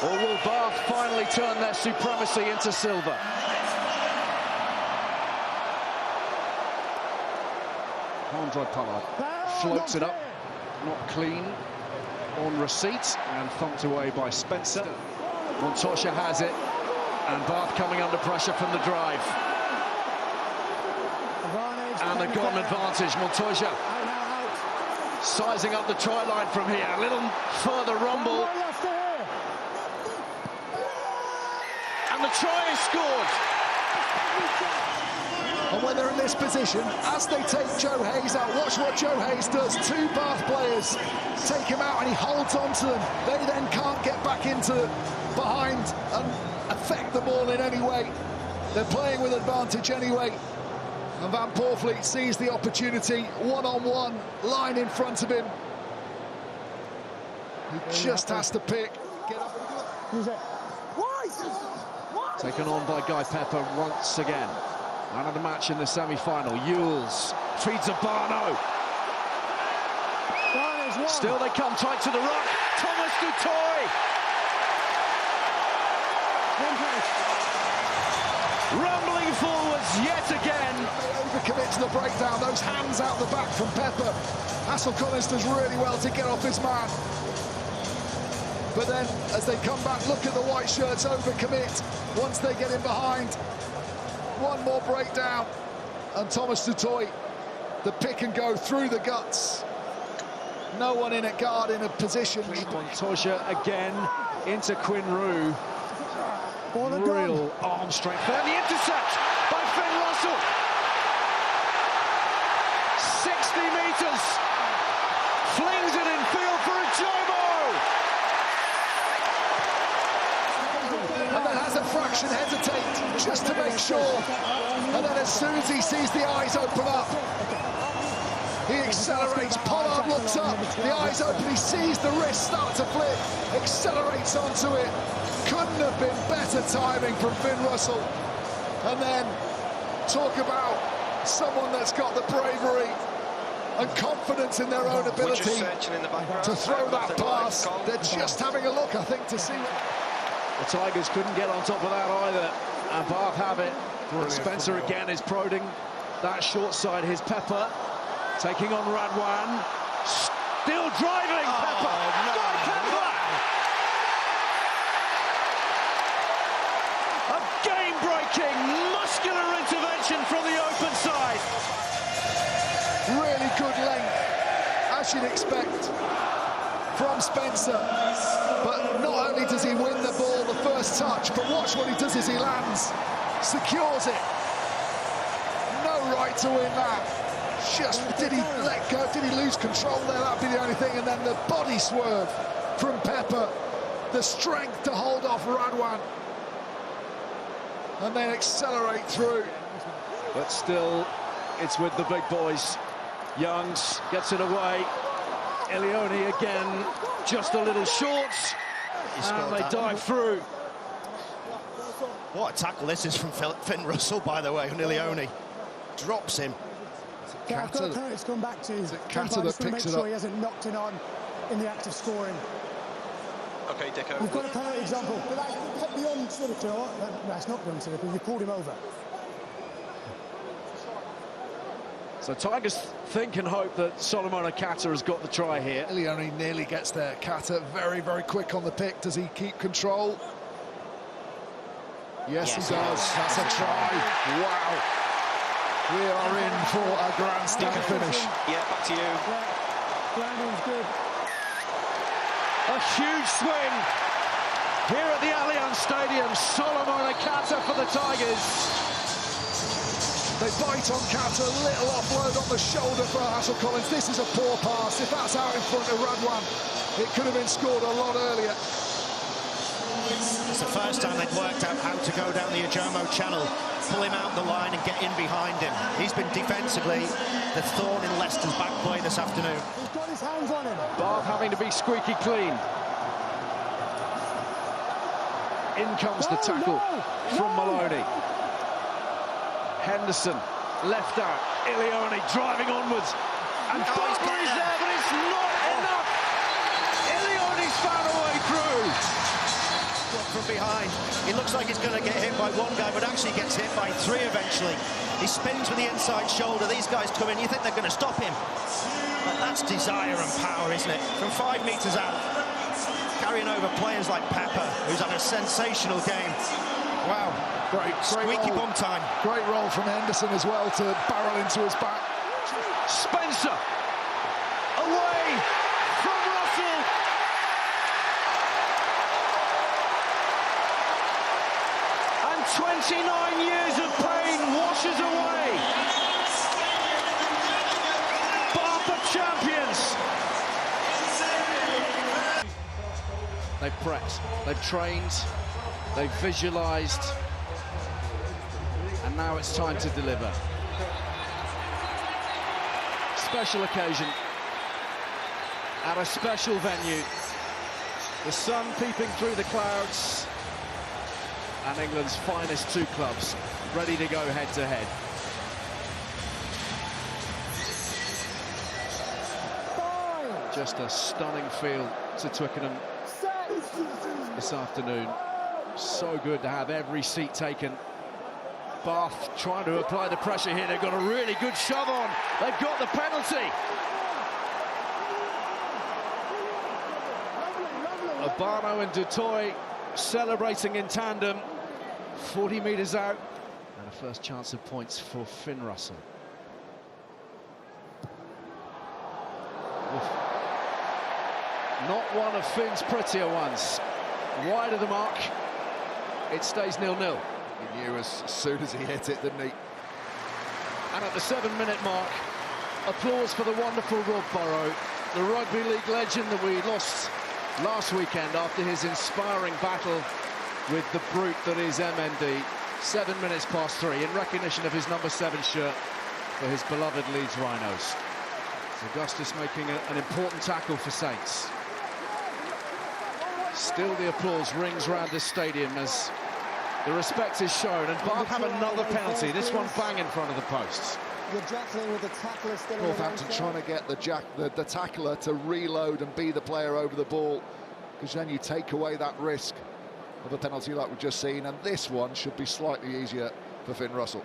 Or will Bath finally turn their supremacy into silver? Andre Pollard floats it up, not clean on receipt, and thumped away by Spencer. Montoya has it, and Bath coming under pressure from the drive. And they've got an advantage. Montoya sizing up the try line from here. A little further rumble. And the try is scored. And when they're in this position, as they take Joe Hayes out, watch what Joe Hayes does. Two Bath players take him out and he holds on to them. They then can't get back into behind and affect the ball in any way. They're playing with advantage anyway. And Van Poortvliet sees the opportunity, one-on-one, line in front of him. He just has to pick. Get up. Taken on by Guy Pepper once again. Man of the match in the semi-final. Yules feeds Obano. Still they come tight to the ruck. Thomas du Toit. Rumbling forwards yet again. They overcommit to the breakdown. Those hands out the back from Pepper. Hassel-Collins does really well to get off his man. But then, as they come back, look at the white shirts overcommit. Once they get in behind, one more breakdown. And Thomas du Toit, the pick and go through the guts. No one in a guard in a position. Montoya again into Quinn Roux. Real arm strength. And the intercept by Finn Russell. 60 metres. Flings it in field for a Jomo. And then has a fraction hesitate just to make sure. And then as soon as he sees the eyes open up, he accelerates. Pollard looks up, the eyes open, he sees the wrist start to flip, accelerates onto it. Couldn't have been better timing from Finn Russell. And then talk about someone that's got the bravery and confidence in their own ability to throw that pass. They're just having a look, I think, to see what... The Tigers couldn't get on top of that either, and Bath have it. Brilliant. Spencer again is prodding that short side. Here's Pepper taking on Radwan. Still driving, Pepper. No. Pepper! A game-breaking, muscular intervention from the open side. Really good length, as you'd expect from Spencer. But not only does he win the ball the first touch, but watch what he does as he lands. Secures it. No right to win that. Just, did he let go? Did he lose control there? That'd be the only thing. And then the body swerve from Pepper. The strength to hold off Radwan. And then accelerate through. But still, it's with the big boys. Youngs gets it away. Ilioni again, just a little short. And they dive through. What a tackle this is from Finn Russell, by the way, on Ilioni. Drops him. Yeah, I've got a penalty to come back to. Catter that picks it up. He hasn't knocked it on in the act of scoring. OK, Dicko. We've got a penalty example. But that's beyond Slipper. That's not beyond Slipper. You pulled him over. So Tigers think and hope that Solomon Akata has got the try here. Ilioni nearly gets there. Kata very, very quick on the pick. Does he keep control? Yes, he does. That's a try. Wow. We are in for a grandstand finish. Yeah, back to you. Yeah, Brandon's good. A huge swing here at the Allianz Stadium. Solomon Akata for the Tigers. They bite on Kata, a little offload on the shoulder for Hassel-Collins. This is a poor pass. If that's out in front of Radwan, it could have been scored a lot earlier. It's the first time they've worked out how to go down the Ajomo channel, pull him out the line and get in behind him. He's been defensively the thorn in Leicester's back play this afternoon. He's got his hands on him. Bath having to be squeaky clean. In comes the tackle from Maloney. Henderson, left out, Ilioni driving onwards, and Barker is there, but it's not enough. Ilioni's found a way through. He looks like he's going to get hit by one guy, but actually gets hit by three eventually. He spins with the inside shoulder. These guys come in, you think they're going to stop him. But that's desire and power, isn't it? From 5 metres out, carrying over players like Pepper, who's had a sensational game. Wow. Great Squeaky roll. bum time. Great roll from Henderson as well to barrel into his back. Spencer away from Russell. And 29 years of pain washes away. Bath are champions. They've prepped, they've trained, they've visualised, and now it's time to deliver. Special occasion at a special venue. The sun peeping through the clouds, and England's finest two clubs ready to go head to head. Just a stunning field to Twickenham this afternoon. So good to have every seat taken. Bath trying to apply the pressure here. They've got a really good shove on. They've got the penalty. Obano and Dutoy celebrating in tandem. 40 metres out. And a first chance of points for Finn Russell. Oof. Not one of Finn's prettier ones. Wide of the mark. It stays 0-0. He knew as soon as he hit it, didn't he? And at the 7-minute mark, applause for the wonderful Rob Burrow, the rugby league legend that we lost last weekend after his inspiring battle with the brute that is MND. 7 minutes past 3, in recognition of his number 7 shirt for his beloved Leeds Rhinos. Augustus making an important tackle for Saints. Still the applause rings round the stadium as the respect is shown, and Bath have another penalty, this one bang in front of the posts. You're jackling with the tackler still. Northampton trying to get the tackler to reload and be the player over the ball, because then you take away that risk of a penalty like we've just seen, and this one should be slightly easier for Finn Russell.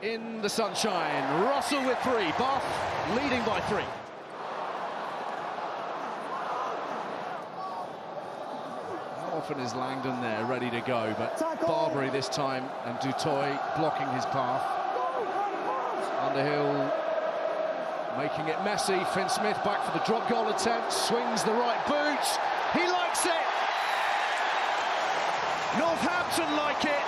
In the sunshine, Russell with 3, Bath leading by 3. Often is Langdon there, ready to go, but Barbary this time, and Dutoy blocking his path. Underhill making it messy. Finn Smith back for the drop goal attempt, swings the right boot. He likes it. Northampton like it.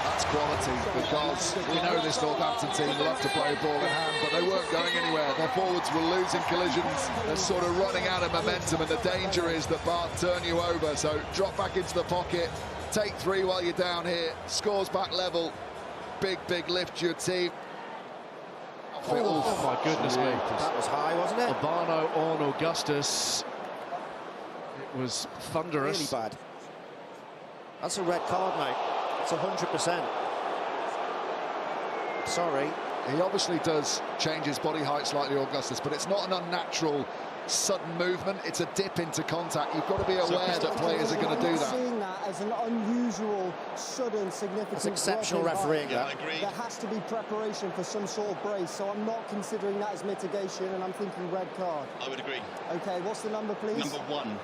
That's quality, because we know this Northampton team love to play ball in hand, but they weren't going anywhere. Their forwards were losing collisions. They're sort of running out of momentum, and the danger is that Bath turn you over. So drop back into the pocket, take 3 while you're down here, scores back level. Big lift to your team. Oh my goodness me. That was high, wasn't it? Obano on Augustus. It was thunderous. Really bad. That's a red card, mate. It's 100%. Sorry. He obviously does change his body height slightly, Augustus, but it's not an unnatural sudden movement. It's a dip into contact. You've got to be aware that players are going to do that. Seeing that as an unusual, sudden, significant. That's exceptional refereeing. Yeah, I agree. There has to be preparation for some sort of brace, so I'm not considering that as mitigation, and I'm thinking red card. I would agree. Okay, what's the number, please? Number 1.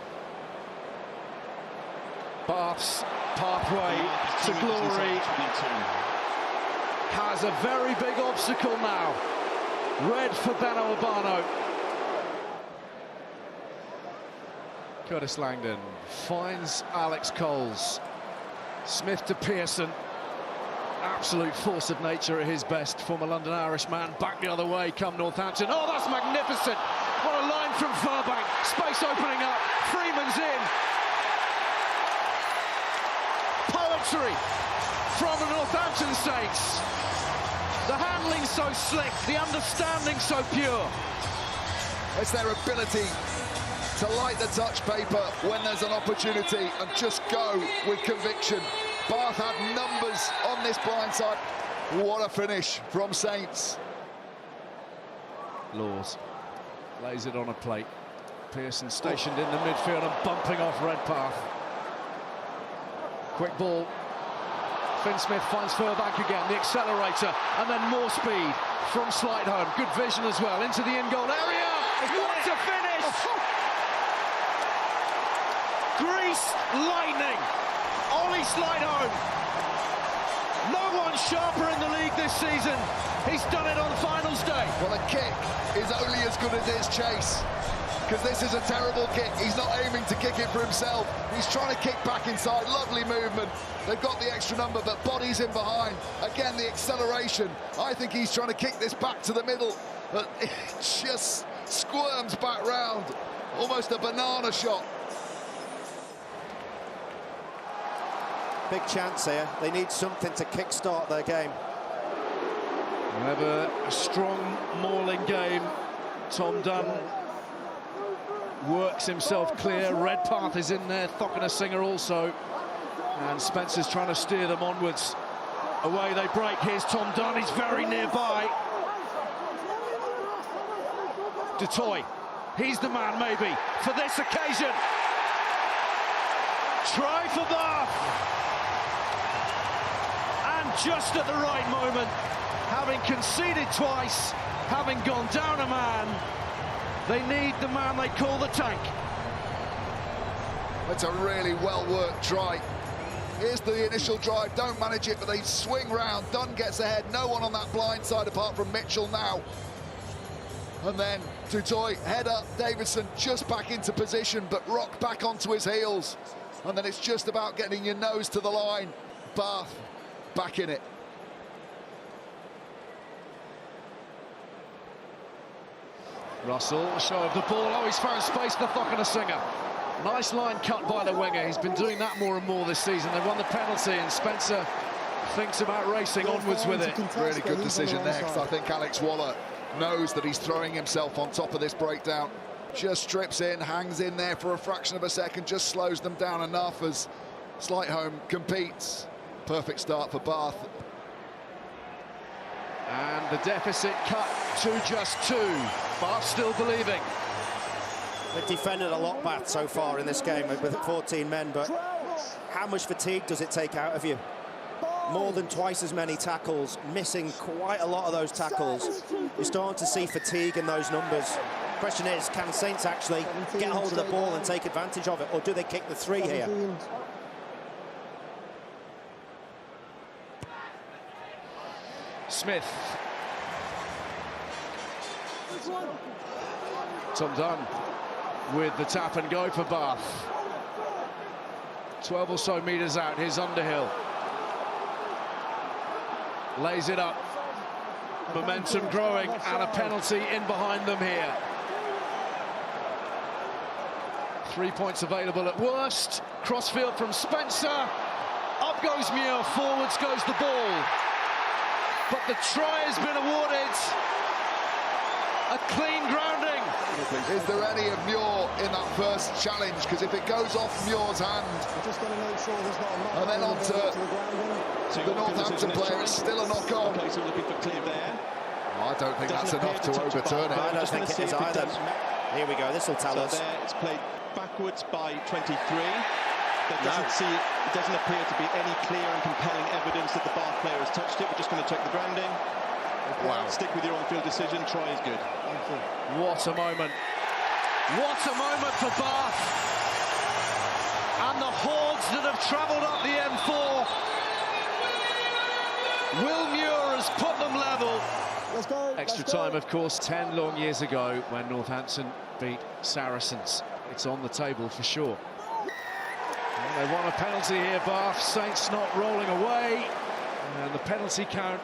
Bath's pathway to glory has a very big obstacle now. Red for Beno Obano. Curtis Langdon finds Alex Coles. Smith to Pearson. Absolute force of nature at his best. Former London Irishman. Back the other way come Northampton. Oh, that's magnificent. What a line from Furbank. Space opening up. Freeman's in. Poetry from the Northampton Saints. The handling so slick, the understanding so pure. It's their ability to light the touch paper when there's an opportunity and just go with conviction. Bath had numbers on this blindside. What a finish from Saints. Laws lays it on a plate. Pearson stationed in the midfield and bumping off Redpath. Quick ball. Finn Smith finds Furbank again, the accelerator, and then more speed from Slightholme. Good vision as well, into the in-goal area. What a finish! Grease lightning. Ollie Slightholme. No one sharper in the league this season. He's done it on finals day. Well, a kick is only as good as his chase, because this is a terrible kick. He's not aiming to kick it for himself. He's trying to kick back inside. Lovely movement. They've got the extra number, but body's in behind. Again, the acceleration. I think he's trying to kick this back to the middle, but it just squirms back round. Almost a banana shot. Big chance here. They need something to kickstart their game. Whenever a strong mauling game, Tom Dunn works himself clear. Redpath is in there, Thockenham Singer also. And Spencer's trying to steer them onwards. Away they break. Here's Tom Dunn, he's very nearby. Dutoy, he's the man maybe for this occasion. Try for Bath. And just at the right moment, having conceded twice, having gone down a man, they need the man they call the tank. It's a really well-worked try. Here's the initial drive, don't manage it, but they swing round. Dunn gets ahead, no one on that blind side apart from Mitchell now. And then Dutoy, head up, Davidson just back into position, but Rock back onto his heels. And then it's just about getting your nose to the line. Bath back in it. Russell, a show of the ball. Oh, he's found space for Thockenham Singer. Nice line cut by the winger. He's been doing that more and more this season. They won the penalty, and Spencer thinks about racing onwards with it. Really good decision there, because I think Alex Waller knows that he's throwing himself on top of this breakdown. Just strips in, hangs in there for a fraction of a second, just slows them down enough as Slightholme competes. Perfect start for Bath. And the deficit cut to just 2. Bath still believing. They've defended a lot, Bath, so far in this game with 14 men, but how much fatigue does it take out of you? More than twice as many tackles, missing quite a lot of those tackles. You're starting to see fatigue in those numbers. Question is, can Saints actually get hold of the ball and take advantage of it, or do they kick the 3 here? Smith. Tom Dunn with the tap and go for Bath. 12 or so metres out, here's Underhill. Lays it up. Momentum growing, and a penalty in behind them here. 3 points available at worst. Crossfield from Spencer. Up goes Muir, forwards goes the ball. But the try has been awarded. A clean grounding. Is there any of Muir in that first challenge? Because if it goes off Muir's hand, and then on to the Northampton player, it's still a knock-on. Okay, so looking for clear there. I don't think that's enough to overturn it. I don't think it is either. Here we go, this will tell us. There, it's played backwards by 23. There doesn't appear to be any clear and compelling evidence that the Bath player has touched it. We're just going to check the grounding. Wow. Stick with your on-field decision. Try is good. What a moment. What a moment for Bath. And the hordes that have travelled up the M4. Will Muir has put them level. Extra time, of course, 10 long years ago when Northampton beat Saracens. It's on the table for sure. And they won a penalty here, Bath. Saints not rolling away. And the penalty count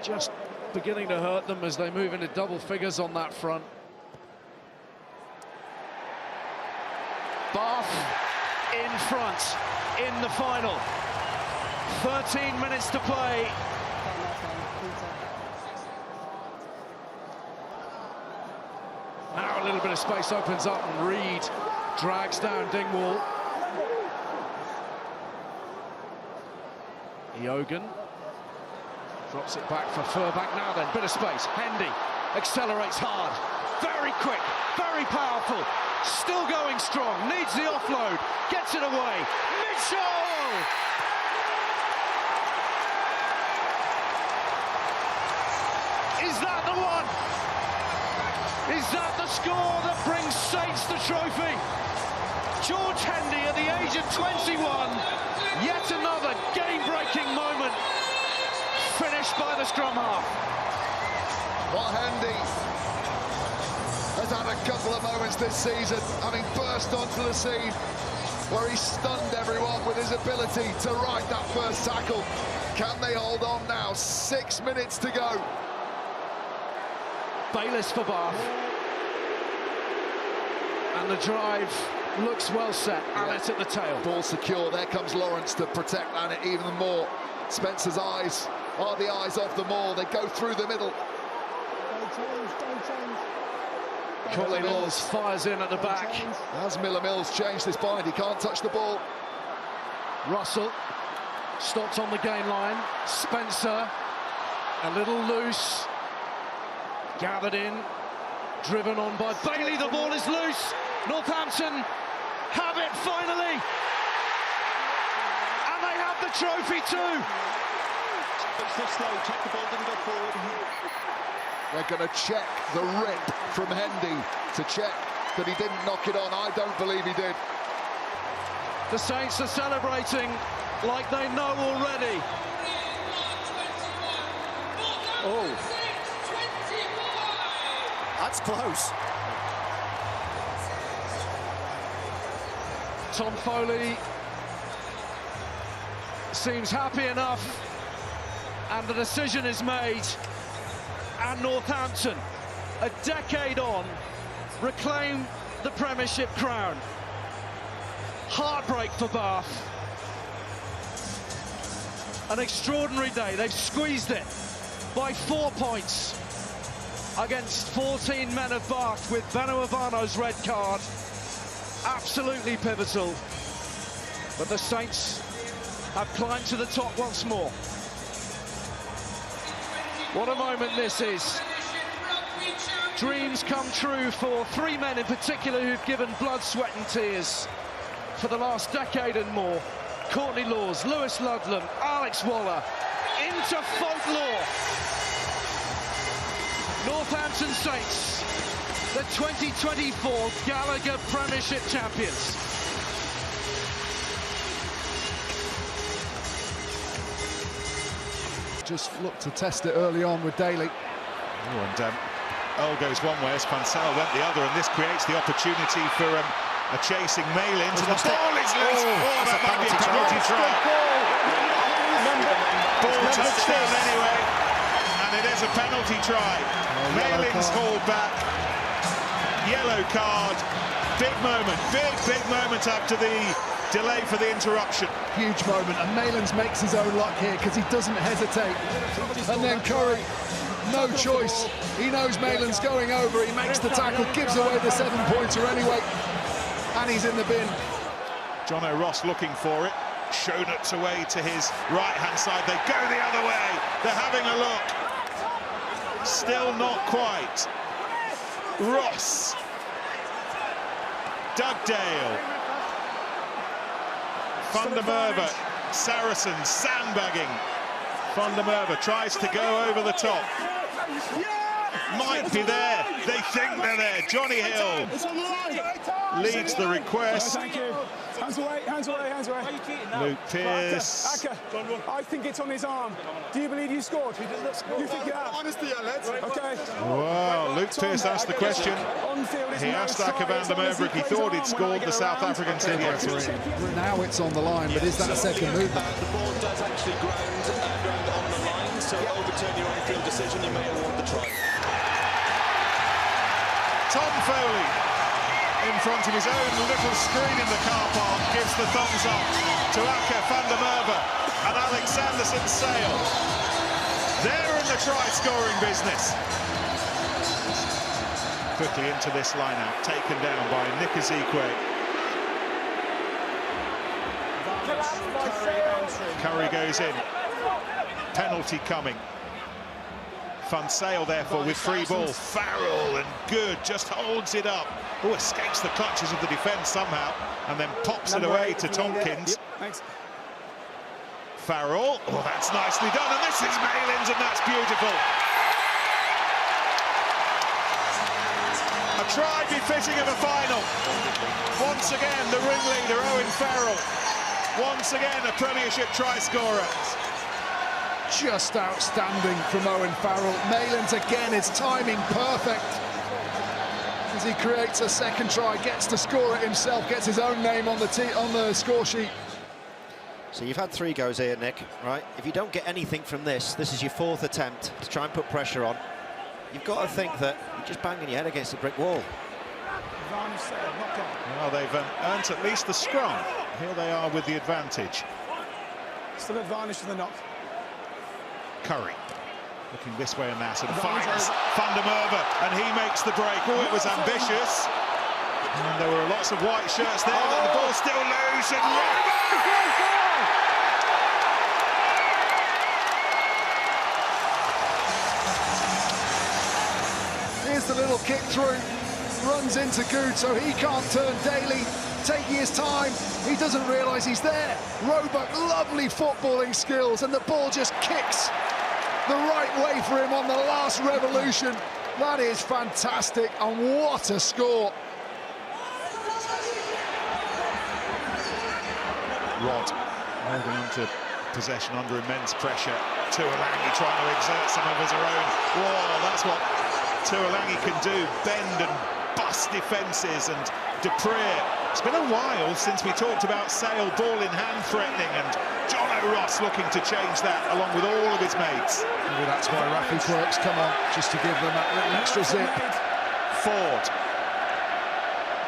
just beginning to hurt them as they move into double figures on that front. Bath in front in the final. 13 minutes to play. Now a little bit of space opens up and Reed drags down Dingwall. Eogan drops it back for Furbank. Now then, bit of space. Hendy accelerates hard, very quick, very powerful. Still going strong, needs the offload, gets it away. Mitchell! Is that the one? Is that the score that brings Saints the trophy? George Hendy at the age of 21, yet another game-breaking moment, finished by the scrum half. Well, Hendy has had a couple of moments this season, having burst onto the scene where he stunned everyone with his ability to ride that first tackle. Can they hold on now? 6 minutes to go. Bayliss for Bath. And the drive looks well set. Annett at the tail. Ball secure. There comes Lawrence to protect Annett even more. Spencer's eyes are the eyes of the maul. They go through the middle. Don't change. Courtney Laws fires in at the back. Has Miller Mills changed his mind? He can't touch the ball. Russell stopped on the gain line. Spencer a little loose. Gathered in, driven on by Bailey. The ball is loose. Northampton have it finally, and they have the trophy too. Check the ball didn't go forward. They're going to check the rip from Hendy to check that he didn't knock it on. I don't believe he did. The Saints are celebrating like they know already. Oh. That's close. Tom Foley seems happy enough, and the decision is made, and Northampton, a decade on, reclaim the Premiership crown. Heartbreak for Bath. An extraordinary day. They've squeezed it by 4 points against 14 men of Bath, with Beno Obano's red card absolutely pivotal. But the Saints have climbed to the top once more. What a moment this is. Dreams come true for 3 men in particular who've given blood, sweat and tears for the last decade and more. Courtney Laws, Lewis Ludlam, Alex Waller, into folklore. Northampton Saints, the 2024 Gallagher Premiership champions. Just looked to test it early on with Daly. Oh, and Earl goes one way as Pansal went the other, and this creates the opportunity for a chasing Malin. The ball is loose. Oh, that might be a penalty try. Ball touchdown anyway, and it is a penalty try. Malin's hauled back. Yellow card. Big moment. Big moment after the delay for the interruption. Huge moment, and Malins makes his own luck here because he doesn't hesitate. And then Curry, no choice. He knows Malin's going over. He makes the tackle, gives away the 7-pointer anyway, and he's in the bin. John O'Ross looking for it. Shonut's away to his right-hand side. They go the other way. They're having a look. Still not quite. Ross. Dugdale. Van der Merwe. Saracens sandbagging. Van der Merwe tries to go over the top. Might be there. They think they're there. Johnny Hill leads the request. Thank you. Hands away, hands away, hands away. Luke Pearce. I think it's on his arm. Do you believe you scored? You think you have? Honestly, lads. Okay. Wow, Luke Pearce asked the question. He asked Aka van der Merwe if he thought he'd scored the South African team. Now it's on the line, but is that a second movement? The ball does actually ground on the line, so overturn your own field decision. You may award the try. Tom Foley, in front of his own little screen in the car park, gives the thumbs up to Aka van der Merwe and Alex Sanderson-Sale. They're in the try-scoring business. Quickly into this line-out, taken down by Nick Ezekwe. Curry goes in. Penalty coming Van Sale, therefore, with free ball. Farrell, and good, just holds it up. Oh, escapes the clutches of the defence somehow, and then pops it away to Tompkins. Thanks. Farrell, oh, that's nicely done, and this is Malins, and that's beautiful. A try befitting of a final. Once again, the ringleader, Owen Farrell. Once again, a Premiership try scorer. Just outstanding from Owen Farrell. Malins again, his timing perfect. As he creates a second try, gets to score it himself, gets his own name on the score sheet. So you've had 3 goes here, Nick, right? If you don't get anything from this is your 4th attempt to try and put pressure on. You've got to think that you're just banging your head against a brick wall. Well, they've earned at least the scrum. Here they are with the advantage. Still advantage to the knock. Curry looking this way and that, and finds Van der Merwe, and he makes the break. Oh, it was ambitious. And there were lots of white shirts there, but the ball's still loose, and here's the little kick through, runs into Good, so he can't turn. Daly taking his time, he doesn't realise he's there. Roebuck, lovely footballing skills, and the ball just kicks the right way for him on the last revolution. That is fantastic, and what a score. Rod holding on to possession under immense pressure. Tuolangi trying to exert some of his own. Whoa, that's what Tuolangi can do, bend and bust defences, and Dupree. It's been a while since we talked about Sale ball in hand threatening, and John O'Ross looking to change that along with all of his mates. Maybe that's why Rafi Quirks come on, just to give them that little extra zip. Ford.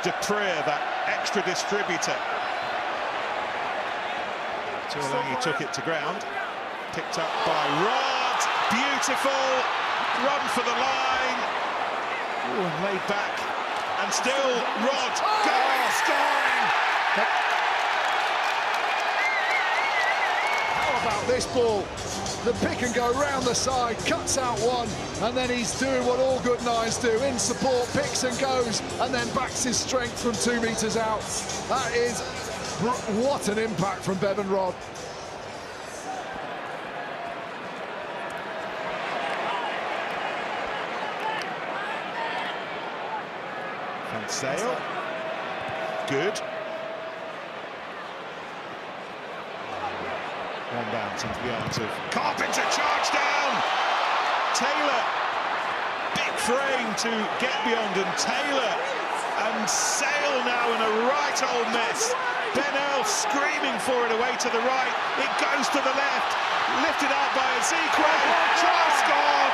Dupree, that extra distributor. Tuolangi took it to ground, picked up by Rod. Beautiful run for the line. Ooh, and laid back, and still Rod going, scoring. How about this ball? The pick and go round the side, cuts out one, and then he's doing what all good nines do, in support, picks and goes, and then backs his strength from 2 metres out. That is, what an impact from Bevan Rod. Van Sale, good. One bounce into the arms of Carpenter, charge down. Taylor, big frame to get beyond, and Taylor and Sale now in a right old mess. Beno screaming for it away to the right. It goes to the left, lifted out by Ezekiel. Try score.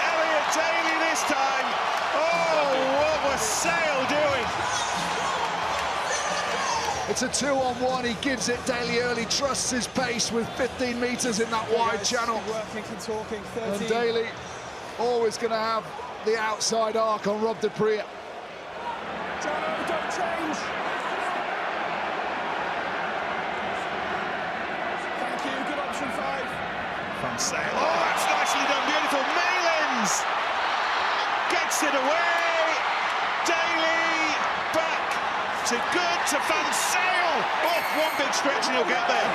Elliot Daly this time. Oh, what was Sale doing? It's a 2-on-1, he gives it Daly early, trusts his pace with 15 metres in that wide channel. And Daly always going to have the outside arc on Rob Dupree. Don't change. Thank you, good option 5. Van Sale, oh, that's nicely done, beautiful. Malins gets it away. Daly back to Good, to Van Sale. Oh, one big stretch and he'll get there.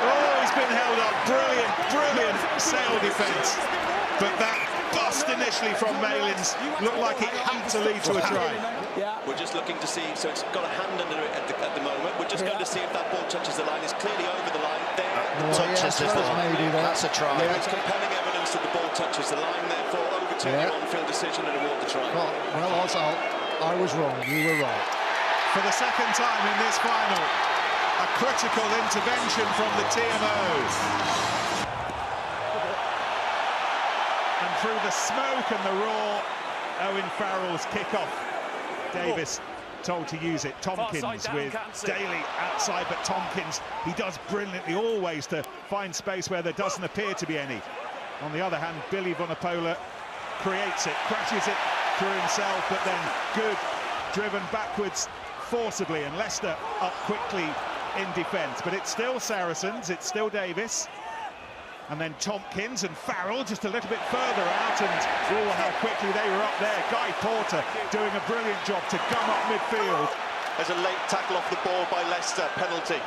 Oh, he's been held up. Brilliant, brilliant Sale defence. But that bust initially from Malins looked like it had to lead to a try. We're just looking to see, so it's got a hand under it at the moment. We're just going to see if that ball touches the line. It's clearly over the line there. Touches the ball. That's a try. It's compelling evidence that the ball touches the line, therefore overturn your on-field decision and award the try. Well, Ozal, I was wrong, you were right. For the second time in this final, a critical intervention from the TMOs. And through the smoke and the roar, Owen Farrell's kick-off. Davis told to use it. Tompkins with Daly outside, but Tompkins, he does brilliantly always to find space where there doesn't appear to be any. On the other hand, Billy Vunipola creates it, crashes it through himself, but then Good, driven backwards forcibly, and Leicester up quickly in defence. But it's still Saracens, it's still Davis. And then Tompkins and Farrell just a little bit further out, and how quickly they were up there. Guy Porter doing a brilliant job to gum up midfield. There's a late tackle off the ball by Leicester, penalty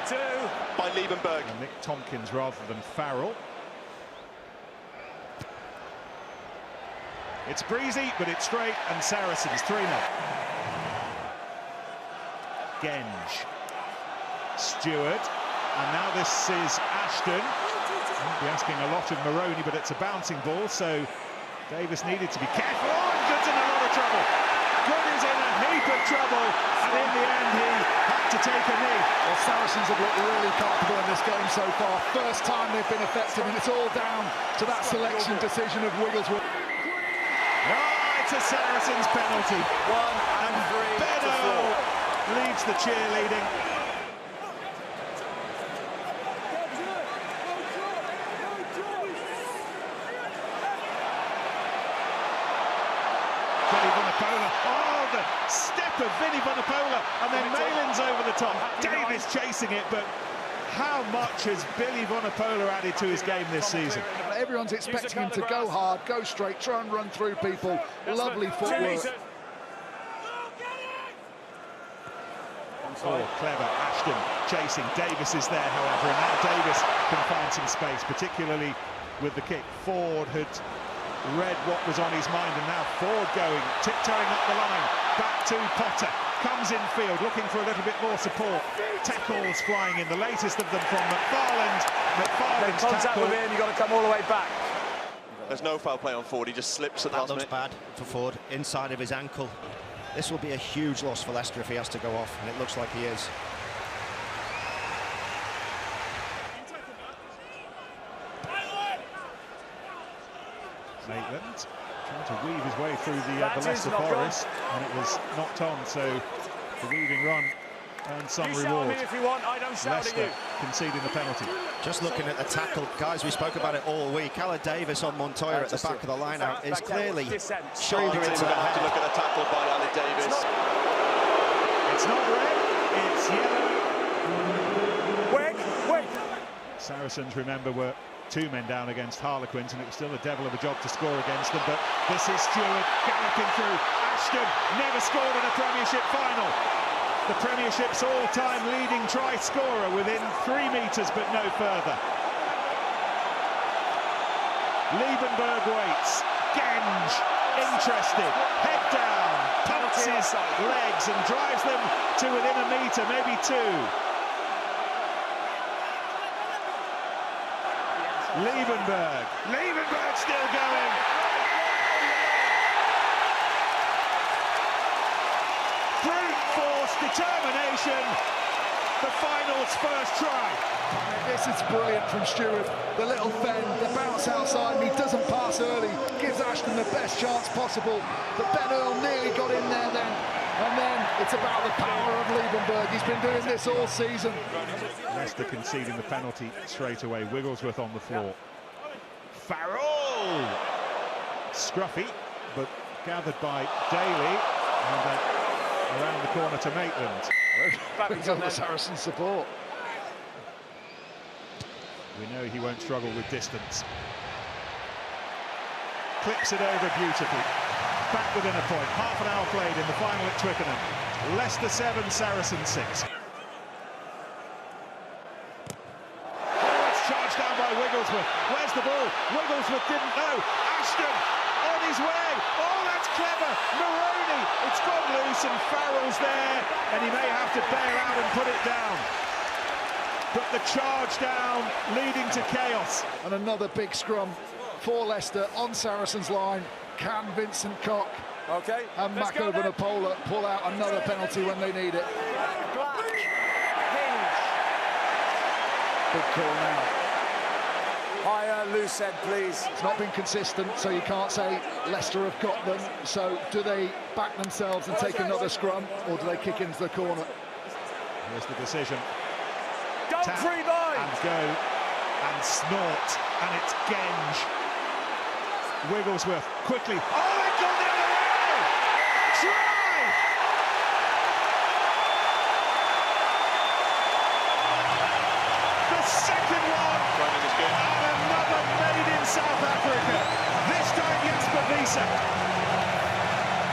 by Liebenberg. And Nick Tompkins rather than Farrell. It's breezy, but it's straight, and Saracens 3-0. Genge, Stewart, and now this is Ashton. Won't be asking a lot of Maroney, but it's a bouncing ball, so Davis needed to be careful. Oh, and Good's in a lot of trouble. Good is in a heap of trouble, and in the end he had to take a knee. Well, Saracens have looked really comfortable in this game so far. First time they've been effective, and it's all down to that selection decision of Wigglesworth. Oh, it's a Saracens penalty. 1 and 3 Beno to 4. leads the cheerleading. Oh, the step of Vinny Vunipola, and then Malin's over the top. Davis chasing it, but how much has Billy Vunipola added to his game this season? Everyone's expecting him to go hard, go straight, try and run through people. Lovely footwork. Oh, clever. Ashton chasing. Davis is there, however, and now Davis can find some space, particularly with the kick. Ford had read what was on his mind, and now Ford going, tiptoeing up the line, back to Potter, comes in field, looking for a little bit more support. Tackles flying in, the latest of them from McFarland. McFarland's contact tackle. with him, you've got to come all the way back. There's no foul play on Ford, he just slips at the That last looks minute. bad for Ford, inside of his ankle. This will be a huge loss for Leicester if he has to go off, and it looks like he is. Maitland trying to weave his way through the Leicester forest, and it was knocked on, so the weaving run earned some reward. If you want, I don't shout at you. Leicester conceding the penalty. Just looking at the tackle, guys, we spoke about it all week. Callum Davis on Montoya at the back of the line-out is clearly shoulder We're into going the to have to head. look at the tackle by Ali Davis. It's not red, it's yellow. Wait. Saracens, remember, were 2 men down against Harlequins, and it was still a devil of a job to score against them, but this is Stewart galloping through. Ashton never scored in a Premiership final. The Premiership's all-time leading try scorer within 3 metres, but no further. Liebenberg waits. Genge, interested, head down, pumps his legs and drives them to within a metre, maybe 2. Liebenberg still going. Brute force, determination, the final's first try. This is brilliant from Stewart. The little bend, the bounce outside, and he doesn't pass early. Gives Ashton the best chance possible. But Beno nearly got in there then. And then it's about the power of Liebenberg. He's been doing this all season. Leicester conceding the penalty straight away. Wigglesworth on the floor. Farrell! Scruffy, but gathered by Daly. And then around the corner to Maitland. He's on the Saracen support. We know he won't struggle with distance. Clips it over beautifully. Back within a point. Half an hour played in the final at Twickenham. Leicester 7, Saracens 6. Charged down by Wigglesworth. Where's the ball? Wigglesworth didn't know. Ashton on his way. Oh, that's clever. Maroney. It's gone loose and Farrell's there, and he may have to bail out and put it down. But the charge down, leading to chaos. And another big scrum for Leicester on Saracens line. Can Vincent Koch and Mako Vunipola pull out another penalty when they need it? Big call now. Higher, loose head, please. It's not been consistent, so you can't say Leicester have got them. So do they back themselves and take another scrum, or do they kick into the corner? Here's the decision. Don't Tap free line. and go and snort, and it's Genge. Wigglesworth quickly. Oh, they've gone the other way! Try! The second one, and another South Africa. This time, Jesper Wiese.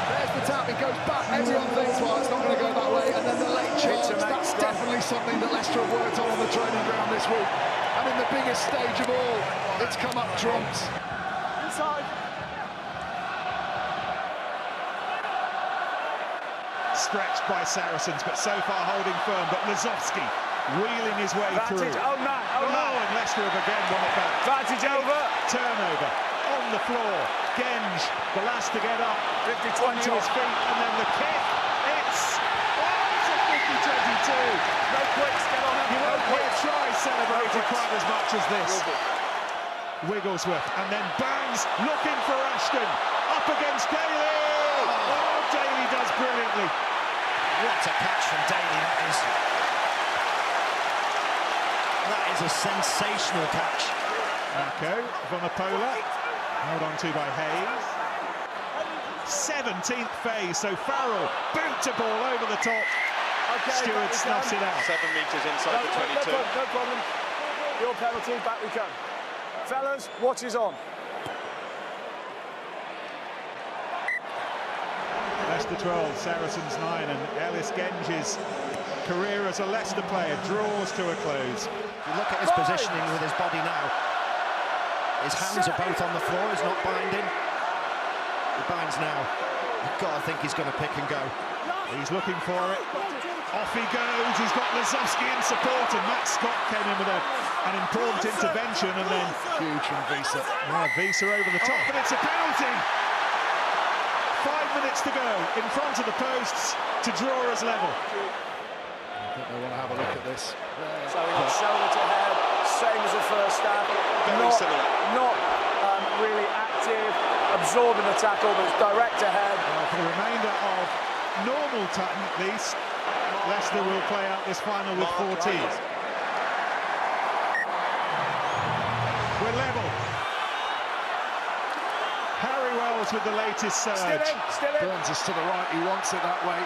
There's the tap, it goes back. Everyone thinks, well, it's not going to go that way. And then the late charge, that's definitely something that Leicester have worked on the training ground this week. And in the biggest stage of all, it's come up trumps. Inside. Stretched by Saracens, but so far holding firm. But Lazowski wheeling his way through. Oh, man. And Leicester have again won it back. Vantage over. Turnover on the floor. Genge, the last to get up. 50-20 onto his feet, and then the kick. It's a 50-22. No quicks, get on him. You won't hear try celebrated quite as much as this. Wigglesworth, and then Bangs looking for Ashton. Up against Daly. Oh, Daly does brilliantly. What a catch from Daly, that is. That is a sensational catch. Mako, Vanapola, held on to by Hayes. 17th phase, so Farrell, boot to ball over the top. Okay, Stewart snuffs it out. 7 metres inside the 22. No problem. Your penalty, back we come. Fellas, watch is on. Leicester 12, Saracens 9, and Ellis Genge's career as a Leicester player draws to a close. You look at his positioning with his body now. His hands are both on the floor, he's not binding. He binds now. You've got to think he's going to pick and go. He's looking for it. Off he goes. He's got Lazowski in support, and Matt Scott came in with an important intervention, and then Huge from Wiese. yeah, Wiese over the top, but it's a penalty. 5 minutes to go in front of the posts to draw us level. I think they want to have a look at this. So it's shoulder to head, same as the first half. Very similar. Not really active, absorbing the tackle, but it's direct ahead. For the remainder of normal time, at least, Leicester will play out this final with 14. We're level. Harry Wells with the latest surge. Still in. Burns is to the right, he wants it that way.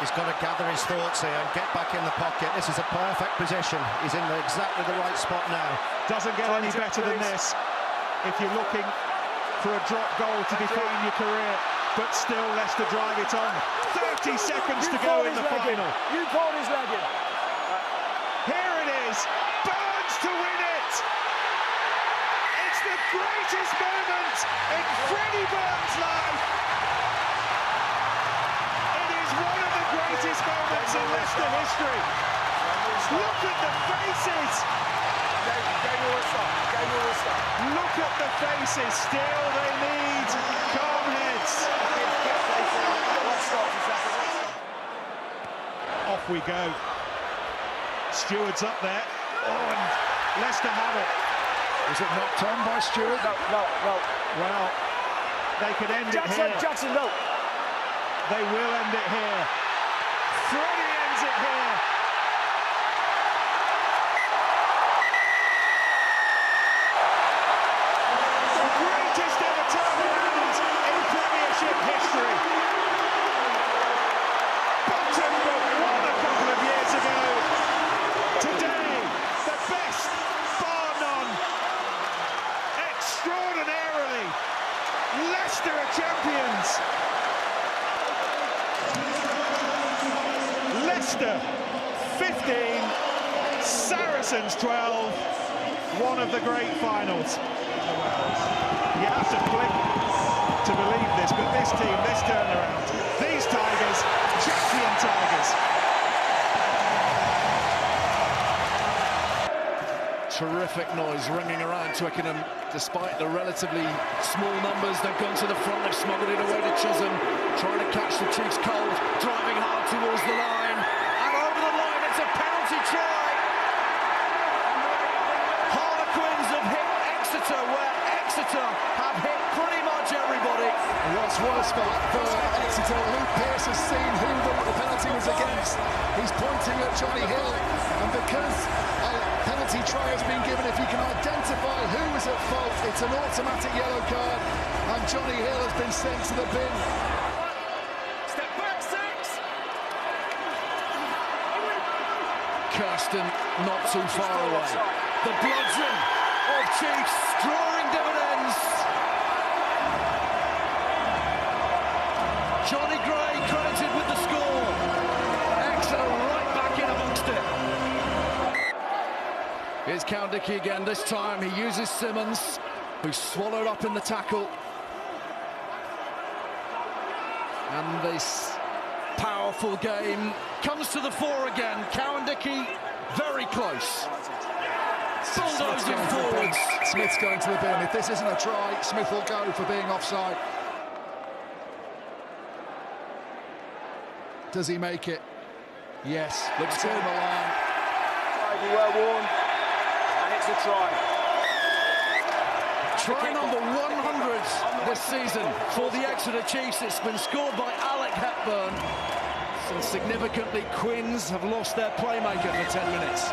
He's got to gather his thoughts here and get back in the pocket. This is a perfect position. He's in exactly the right spot now. Doesn't get any better than this if you're looking for a drop goal to define your career, but still Leicester drive it on. 30 seconds to go in the final. You called his leg in. Here it is, Burns to win it. It's the greatest moment in Freddie Burns' life. It is one of the greatest moments in Leicester history. Look at the faces. Look at the faces. Still they need calm heads. Off we go. Steward's up there. Oh, and Leicester have it. Was it knocked on by Stewart? No. Well, they could end it here. Jackson, no. They will end it here. Freddie ends it here. The greatest ever turnaround in Premiership history. Bottom but won a couple of years ago. Today, the best, bar none. Extraordinarily, Leicester are champions. Leicester 15, Saracens 12, one of the great finals. You have to blink to believe this, but this team, this turnaround, these Tigers, champion Tigers. Terrific noise ringing around Twickenham. Despite the relatively small numbers, they've gone to the front, they've smuggled it away to Chisholm, trying to catch the Chiefs cold, driving hard towards the line, and over the line, it's a penalty try. Harlequins have hit Exeter, where Exeter have hit pretty much everybody. And what's worse for Exeter, Luke Pearce has seen who the penalty was against. He's pointing at Johnny Hill, and because a penalty try has been given, if you can identify who was at fault, it's an automatic yellow card, and Johnny Hill has been sent to the bin. Step back, 6. Kirsten not too far away. The bludgeon of Chiefs, drawing dividends. Johnny Gray credited with the score. Exeter right back in amongst it. Here's Cowan-Dickie again. This time he uses Simmons, who's swallowed up in the tackle. And this powerful game comes to the fore again. Cowan-Dickie very close. Bulldozing forwards. Smith's going to the bin. If this isn't a try, Smith will go for being offside. Does he make it? Yes. Looks good. On the line. Well worn, and it's a try. Try number 100 this season for the Exeter Chiefs. It's been scored by Alec Hepburn. And significantly, Quins have lost their playmaker for 10 minutes.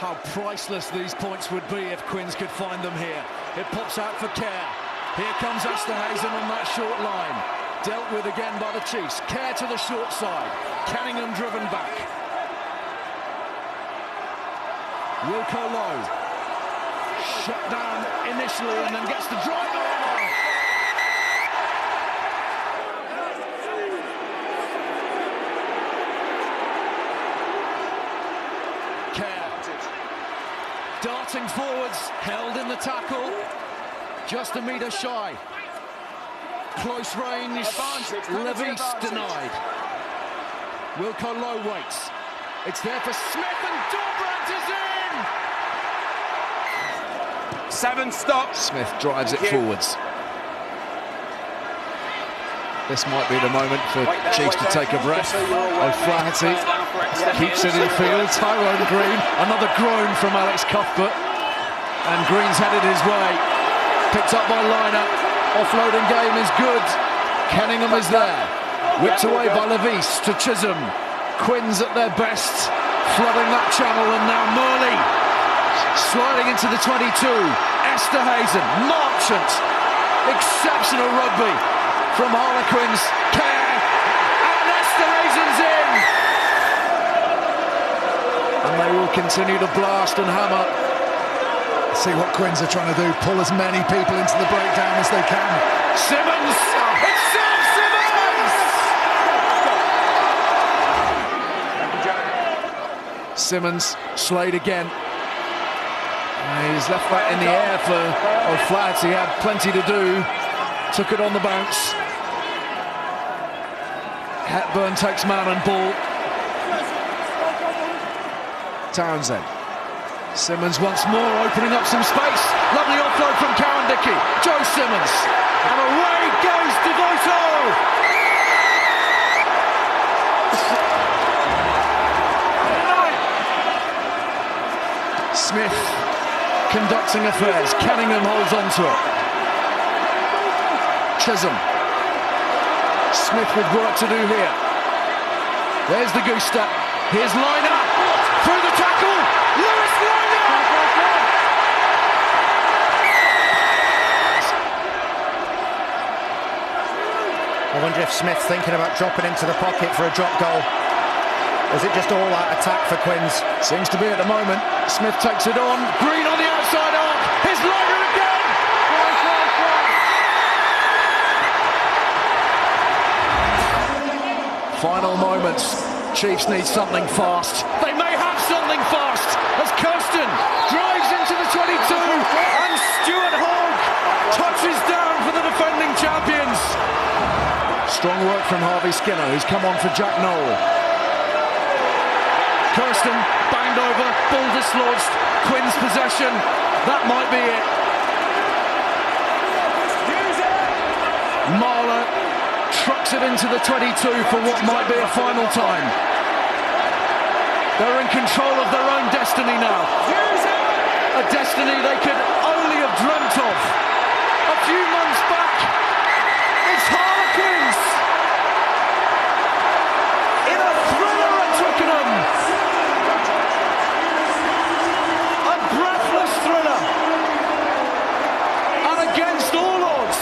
How priceless these points would be if Quins could find them here. It pops out for Kerr. Here comes Esterhuizen on that short line. Dealt with again by the Chiefs. Kerr to the short side. Canningham driven back. Wilco Lowe. Shut down initially and then gets the drive. Darting forwards, held in the tackle, just a metre shy. Close range, Levis denied. Wilco Lowe waits. It's there for Smith and Dorbrandt is in! 7 stops. Smith drives it forwards. This might be the moment for Chiefs to take a breath. O'Flaherty keeps it in field. Tyrone Green, another groan from Alex Cuthbert. And Green's headed his way. Picked up by Liner. Offloading game is good. Canningham is there. Whipped away by Levis to Chisholm. Quins at their best, flooding that channel, and now Murley sliding into the 22. Esterhuizen, Marchant. Exceptional rugby from Harlequins. Kerr, and Esterhuizen's in! And they will continue to blast and hammer. See what Quins are trying to do, pull as many people into the breakdown as they can. Simmons! It's Sam Simmons! Simmons, Slade again. He's left that in the air for O'Flaherty. He had plenty to do. Took it on the bounce. Hepburn takes man and ball. Townsend. Simmons once more opening up some space. Lovely offload from Cowan-Dickie. Joe Simmons. And away goes Devoto. Smith conducting affairs. Canningham holds on to it. Chisholm. Smith with work to do here. There's the goose step. Here's Liner. Through the tackle. Lewis Liner! I wonder if Smith's thinking about dropping into the pocket for a drop goal. Or is it just all out attack for Quins? Seems to be at the moment. Smith takes it on. Green on the outside arc. Here's Liner again! Final moments. Chiefs need something fast. They may have something fast as Kirsten drives into the 22 and Stuart Hogg touches down for the defending champions. Strong work from Harvey Skinner, who's come on for Jack Noel. Kirsten banged over, ball dislodged, Quins possession. That might be it. Marler trucks it into the 22 for what might be a final time. They're in control of their own destiny now. A destiny they could only have dreamt of a few months back. It's Harlequins in a thriller at Twickenham. A breathless thriller. And against all odds,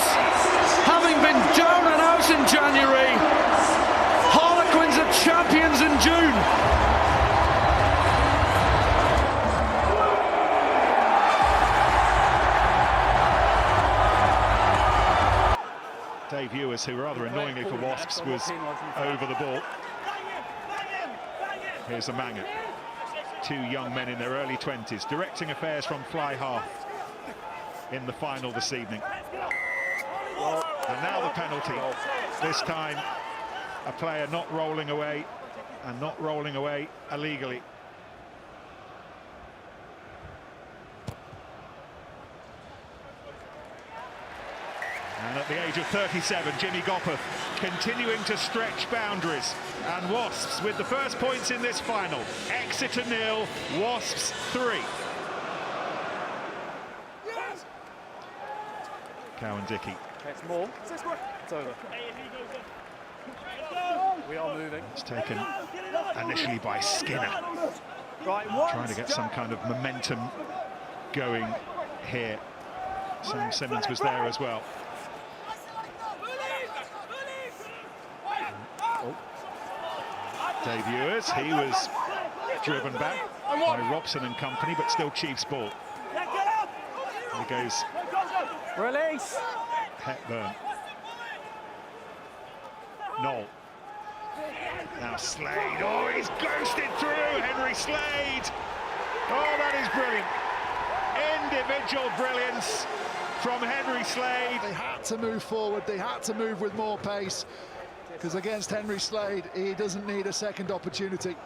having been down and out in January, Harlequins are champions in June. Lewis, who rather annoyingly for Wasps was over the ball. Here's Amanga. Two young men in their early 20s, directing affairs from fly half in the final this evening. And now the penalty. This time, a player not rolling away, and not rolling away illegally. And at the age of 37, Jimmy Gopperth continuing to stretch boundaries. And Wasps with the first points in this final. Exeter 0, Wasps 3. Cowan-Dickie. It's more. It's over. We are moving. It's taken initially by Skinner. Right, Trying to get some kind of momentum going here. Sam Simmons was there as well. Dave Ewers, he was driven back by Robson and company, but still Chiefs ball. There goes Release. Hepburn. Knoll. Now Slade. Oh, he's ghosted through. Henry Slade. Oh, that is brilliant. Individual brilliance from Henry Slade. They had to move forward. They had to move with more pace. Because against Henry Slade, he doesn't need a second opportunity.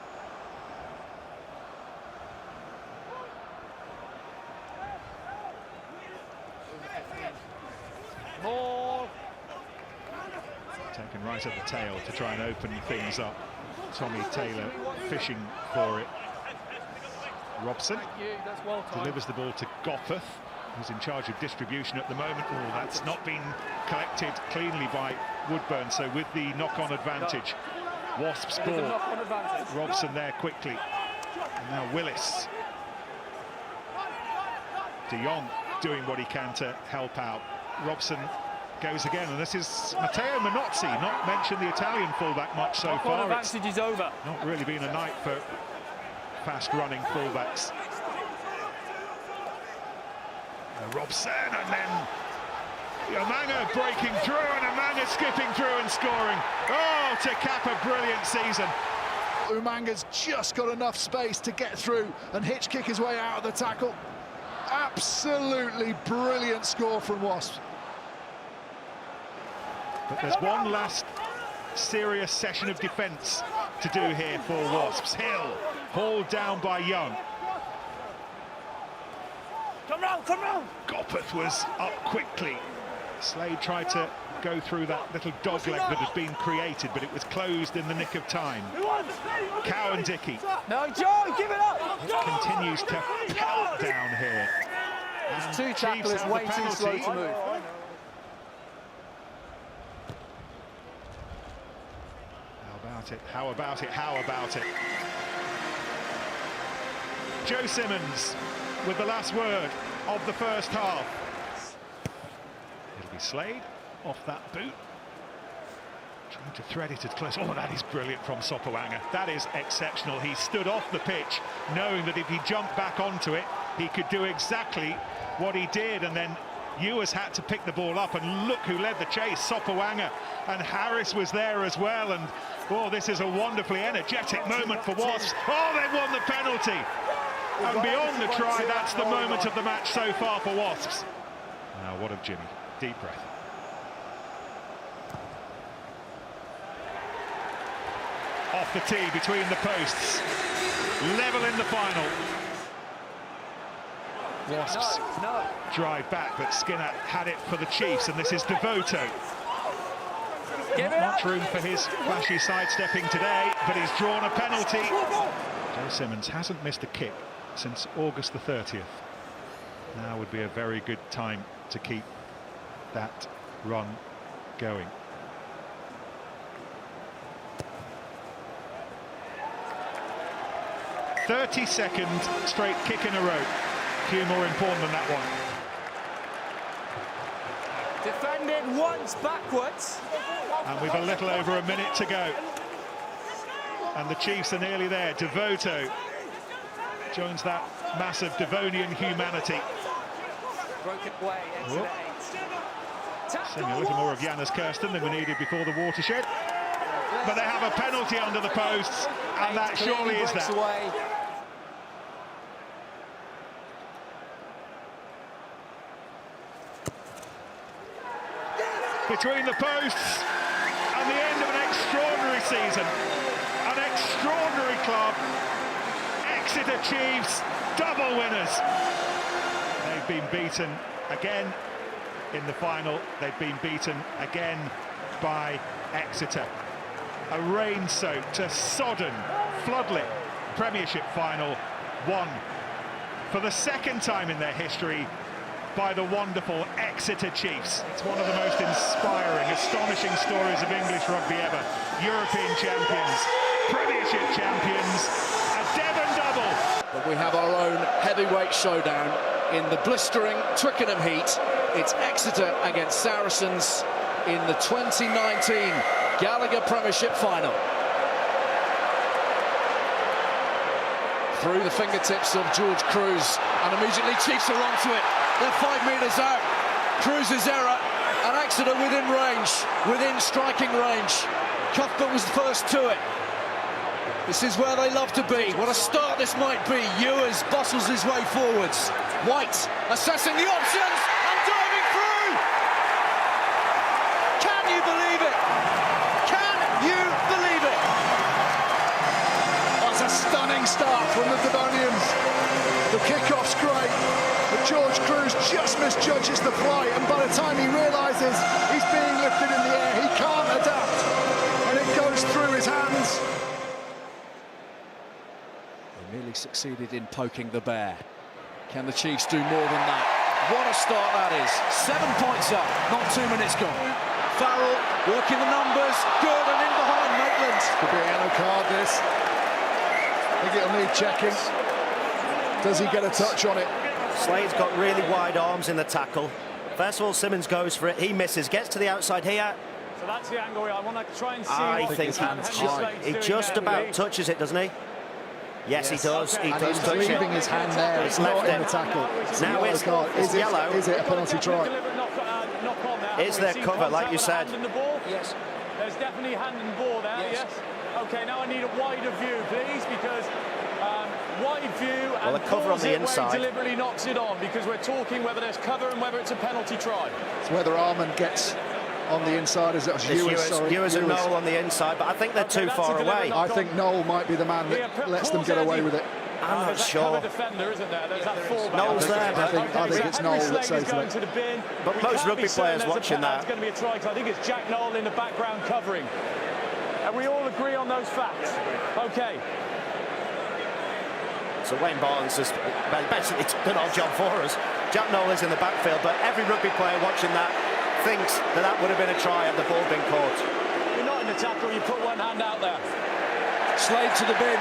More. Taken right at the tail to try and open things up. Tommy Taylor fishing for it. Robson delivers the ball to Gopperth, who's in charge of distribution at the moment. Oh, that's not been collected cleanly by Woodburn, so with the knock-on advantage. Wasps ball. Robson there quickly. And now Willis. De Jong doing what he can to help out. Robson goes again, and this is Matteo Minozzi, not mentioned the Italian fullback much so far. Advantage is over. Not really been a night for fast-running fullbacks. Robson, and then Amanga breaking through, and Amanga skipping through and scoring. Oh, to cap a brilliant season. Umanga's just got enough space to get through and hitch kick his way out of the tackle. Absolutely brilliant score from Wasps. But there's one last serious session of defence to do here for Wasps. Hill hauled down by Young. Come round. Gopperth was up quickly. Slade tried to go through that little dog leg that had been created, but it was closed in the nick of time. Cowan-Dickie. No, John, give it up. Continues to pelt down here. And Two tacklers Chiefs way have the too slow penalty. to move. How about it? Joe Simmons with the last word of the first half. It'll be Slade off that boot. Trying to thread it as close. Oh, that is brilliant from Sopoaga. That is exceptional. He stood off the pitch knowing that if he jumped back onto it, he could do exactly what he did, and then Ewers had to pick the ball up, and look who led the chase, Sopoaga, and Harris was there as well, and oh, this is a wonderfully energetic moment for Wasps. Oh, they've won the penalty, and beyond the try, that's the moment of the match so far for Wasps. Now, what of Jimmy? Deep breath. Off the tee between the posts, level in the final. Wasps drive back, but Skinner had it for the Chiefs, and this is Devoto. Not much room for his flashy sidestepping today, but he's drawn a penalty. Joe Simmons hasn't missed a kick since August the 30th. Now would be a very good time to keep that run going. "32nd straight kick in a row. Few more important than that one. Defended once backwards. And we've a little over a minute to go. And the Chiefs are nearly there. Devoto joins that massive Devonian humanity. Broken away, Exeter 8. Seeing a little more of Janus Kirsten than we needed before the watershed. But they have a penalty under the posts, and that surely is that. Between the posts and the end of an extraordinary season, an extraordinary club, Exeter Chiefs, double winners. They've been beaten again in the final. They've been beaten again by Exeter. A rain-soaked, a sodden, floodlit Premiership final won for the second time in their history by the wonderful Exeter Chiefs. It's one of the most inspiring, astonishing stories of English rugby ever. European champions, Premiership champions, a Devon double. But we have our own heavyweight showdown in the blistering Twickenham heat. It's Exeter against Saracens in the 2019 Gallagher Premiership final. Through the fingertips of George Cruz, and immediately Chiefs are onto it. They're 5 metres out. Cruz's error, and Exeter within range, within striking range. Cuthbert was first to it. This is where they love to be. What a start this might be. Ewers bustles his way forwards. White assessing the options and diving through. Can you believe it? Can you believe it? That's a stunning start from the Devonians. The kickoff's great, but George Cruz just misjudges the flight, and by the time he realises he's being lifted in the air, he can't adapt, and it goes through his hands. They merely succeeded in poking the bear. Can the Chiefs do more than that? What a start that is. 7 points up, not 2 minutes gone. Farrell working the numbers, good, and in behind Maitland. Could be a yellow card, this. I think it'll need checking. Does he get a touch on it? Slade's got really wide arms in the tackle. First of all, Simmons goes for it. He misses, gets to the outside here. So that's the angle I want to try and see. I think he just about touches it, doesn't he? Yes, he does. Okay. He does touch it. Leaving his hand there. It's not in the tackle. Now it's yellow. Is it a penalty try? Is there cover, like you said? Yes. There's definitely hand and ball there, yes. Okay, now I need a wider view, please, because wide view and the cover on the inside deliberately knocks it on, because we're talking whether there's cover and whether it's a penalty try. It's whether Armand gets on the inside. Is it Ewers and Noel on the inside, but I think they're too far away. I think Noel might be the man that lets them get away with it. I'm not sure. Defender, isn't there? There's that fullback. Noel's there, but I think it's Noel that saves it. But most rugby players watching that. It's going to be a try, because I think it's Jack Noel in the background covering. And we all agree on those facts. Okay. So Wayne Barnes has basically done our job for us. Jack Noel is in the backfield, but every rugby player watching that thinks that would have been a try had the ball been caught. You're not in the tackle, you put one hand out there. Slade to the bin.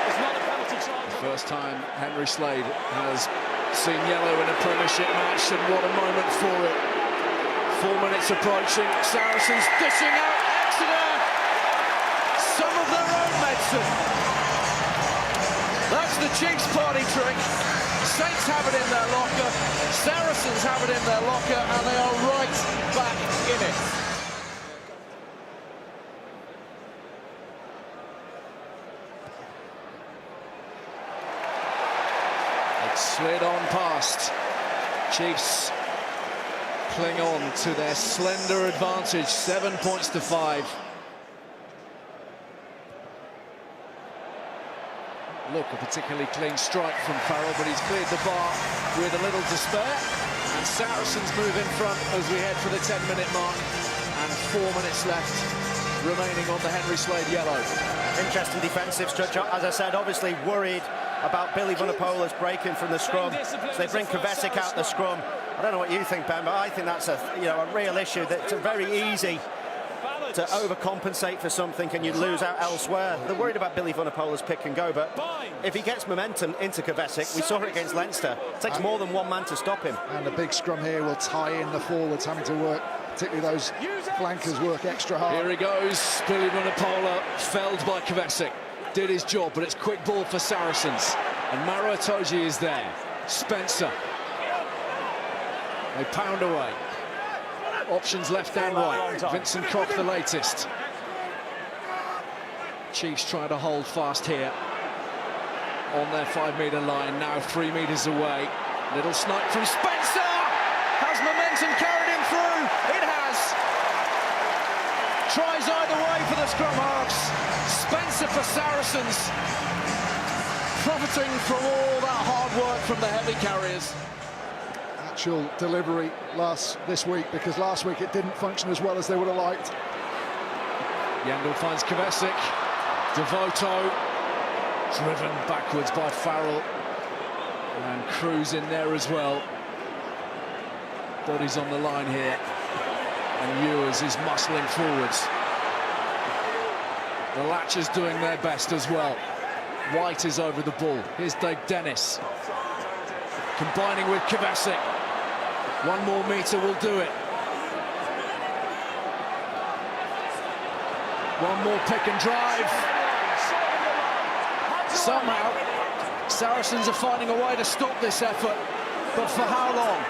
It's not a penalty try. First time Henry Slade has seen yellow in a Premiership match, and what a moment for it. 4 minutes approaching. Saracens dishing out Exeter. Some of their own medicine. That's the Chiefs' party trick. Saints have it in their locker, Saracens have it in their locker, and they are right back in it. It slid on past. Chiefs cling on to their slender advantage, 7 points to 5. Look, a particularly clean strike from Farrell, but he's cleared the bar with a little to spare. And Saracens move in front as we head for the 10-minute mark. And 4 minutes left remaining on the Henry Slade yellow. Interesting defensive structure. As I said, obviously worried about Billy Vunipolas breaking from the scrum. So they bring Kovacic out the scrum. I don't know what you think, Ben, but I think that's a real issue. That's very easy to overcompensate for something and you lose out elsewhere. They're worried about Billy Vunipolas pick and go, but if he gets momentum into Kovacic, we saw it against Leinster, it takes more than one man to stop him. And the big scrum here will tie in the forwards, having to work, particularly those flankers work extra hard. Here he goes, Billy Vunipola, felled by Kovacic. Did his job, but it's quick ball for Saracens. And Maro Itoje is there. Spencer. They pound away. Options left and right. Vincent Koch the latest. Chiefs trying to hold fast here on their 5-metre line, now 3 metres away. Little snipe from Spencer! Has momentum carried him through? It has! Tries either way for the scrum halves. Spencer for Saracens, profiting from all that hard work from the heavy carriers. Actual delivery this week, because last week it didn't function as well as they would have liked. Yandel finds Kovacic. Devoto driven backwards by Farrell, and Cruz in there as well. Bodies on the line here, and Ewers is muscling forwards. The Latchers doing their best as well. White is over the ball. Here's Dave Dennis combining with Kovacic. 1 more metre will do it. 1 more pick and drive. Somehow, Saracens are finding a way to stop this effort, but for how long?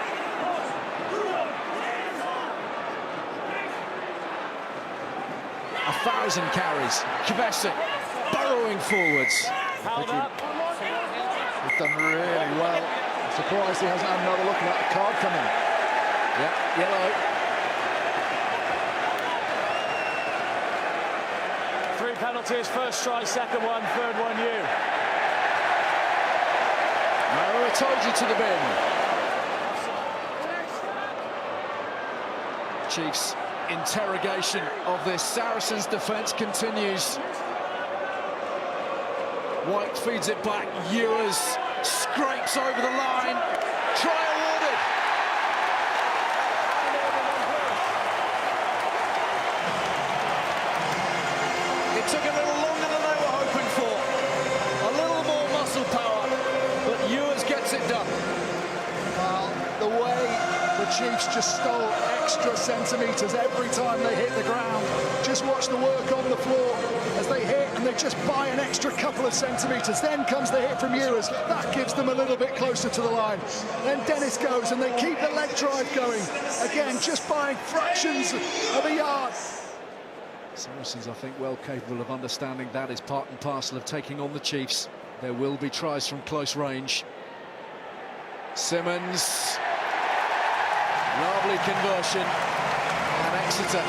A 1,000 carries. Kovacic burrowing forwards. He's done really well. I'm surprised he hasn't had another look at that card coming. Yeah, yellow. 3 penalties, first try, second one, third one you. No, I told you to the bin. Chiefs' interrogation of this Saracens defence continues. White feeds it back. Ewers scrapes over the line. Try awarded. It took a little longer than they were hoping for. A little more muscle power, but Ewers gets it done. Well, the way the Chiefs just stole extra centimetres every time they hit the ground. Just watch the work on the floor as they hit, and they just buy an extra couple of centimetres. Then comes the hit from Ewers. That gives them a little bit closer to the line. Then Dennis goes, and they keep the leg drive going. Again, just buying fractions of a yard. Saracens, I think, well capable of understanding that is part and parcel of taking on the Chiefs. There will be tries from close range. Simmons, lovely conversion, and Exeter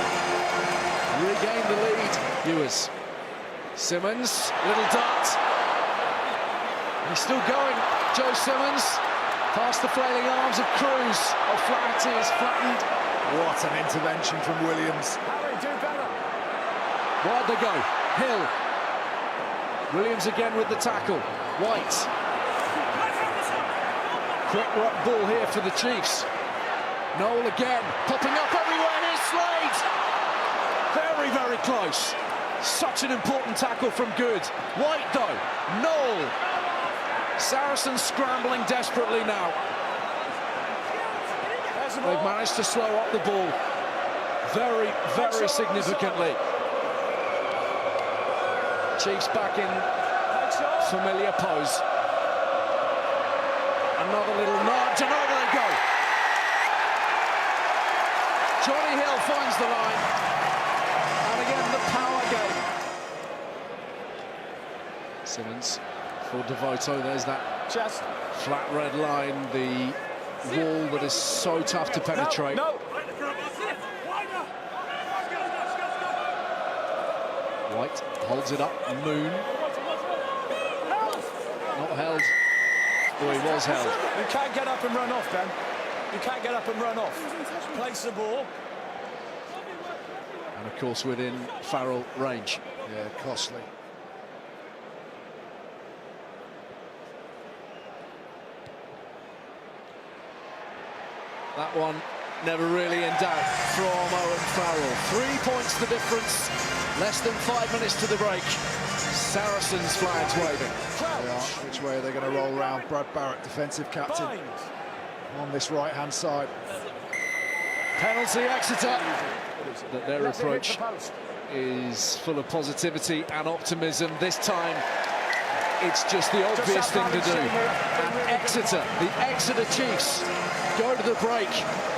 regain the lead. Ewers, Simmons, little dart. He's still going. Joe Simmons, past the flailing arms of Cruz. O'Flaherty is flattened. What an intervention from Williams. Harry, do better. Where'd they go? Hill. Williams again with the tackle. White. Quick ball here for the Chiefs. Noel again, popping up everywhere. Here's Slade. Very, very close. Such an important tackle from Good. White though. Noel. Saracens scrambling desperately now. They've managed to slow up the ball very, very significantly. Chiefs back in familiar pose. Another little nudge, and over they go. Johnny Hill finds the line, and again the power game. Simmons for Devoto. There's that Chest. flat red line, the wall that is so tough to penetrate. No. White holds it up. Moon. Not held. Oh, he was held. You can't get up and run off, Ben. You can't get up and run off. Place the ball. And of course within Farrell range. Yeah, costly. That one never really in doubt from Owen Farrell. 3 points the difference. Less than 5 minutes to the break. Saracens flags waving. Which way are they going to roll round? Brad Barrett, defensive captain, on this right-hand side. Penalty Exeter. That their approach is full of positivity and optimism. This time it's just the obvious thing to do. And Exeter, the Exeter Chiefs, go to the break,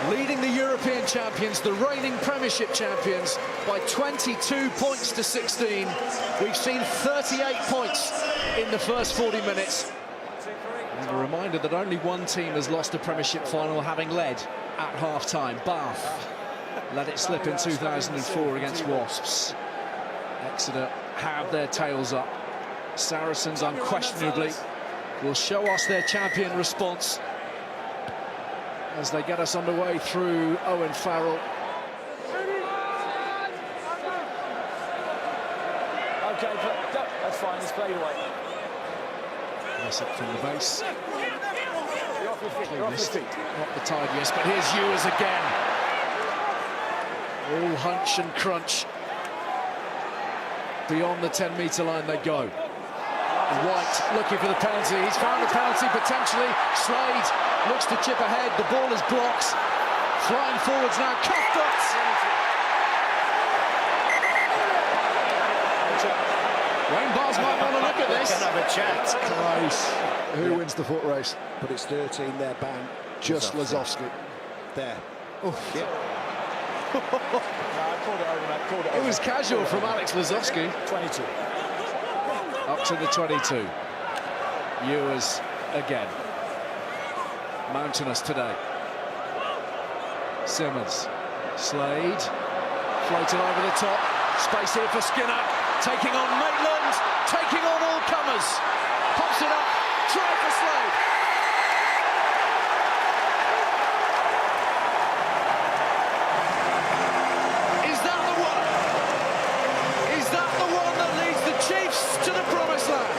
leading the European champions, the reigning Premiership champions, by 22 points to 16. We've seen 38 points in the first 40 minutes. And a reminder that only one team has lost a Premiership final, having led at half-time. Bath let it slip in 2004 against Wasps. Exeter have their tails up. Saracens unquestionably will show us their champion response as they get us underway through Owen Farrell. Okay, that's fine, it's played away. Nice up from the base. You're off your feet, you're off your feet. Not the tidiest, but here's Ewers again. All hunch and crunch. Beyond the 10-metre line they go. White looking for the penalty. He's found the penalty potentially. Slade looks to chip ahead. The ball is blocked. Flying forwards now. Cuthbert. Wayne Bars might want to look at this. Can have a chat. Close. Who wins the foot race? But it's 13 there, bang. Just Lazowski. There. Oof. Yeah. No, I called it over, mate. Called it over. It was casual from Alex Lazowski. 22. Up to the 22. Ewers again. Mountainous today. Simmons. Slade. Floated over the top. Space here for Skinner. Taking on Maitland. Taking on all comers. Pops it up. Try for Slade. Is that the one? Is that the one that leads the Chiefs to the promised land?